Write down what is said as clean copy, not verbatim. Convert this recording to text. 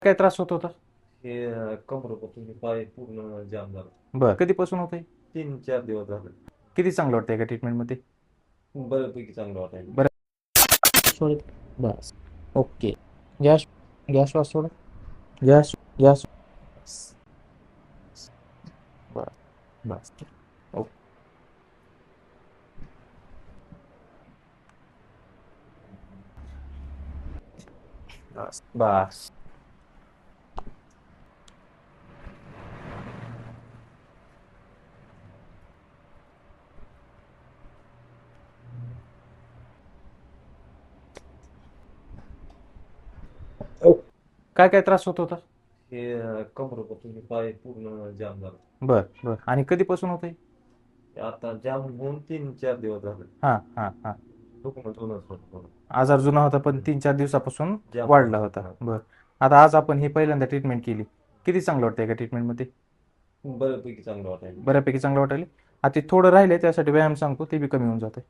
काय त्रास होत होता? हे कमरेपासून पाय पूर्ण जाम झाला. बरं, कधीपासून होतंय? 3-4 दिवस झाले. किती चांगलं वाटतंय का ट्रीटमेंटमध्ये? बऱ्यापैकी चांगलं वाटायला. बरं. सोड. बस. ओके. गॅस गॅस वास सोडा. Gas gas. बस बस. ओके. बस बस. काय काय त्रास होत होता? हे कमरेपासून पाय पूर्ण जाम झाला. बर बर. आणि कधीपासून होतंय? ते आता जाम होऊन 3-4 दिवस झाले. हां हां हां. दुखणं जुनंच होतं थोडं. आजार जुना होता पण 3-4 दिवसापासून जाम वाढला झालं. होता. हा. बर. आता आज आपण ही पहिल्यांदा ट्रीटमेंट केली. किती चांगलं वाटतंय का ट्रीटमेंटमध्ये? बऱ्यापैकी चांगलं वाटायला. बऱ्यापैकी चांगलं वाटायला. आता ते थोडं राहिलंय त्यासाठी व्यायाम सांगतो ते बी कमी होऊन जाते.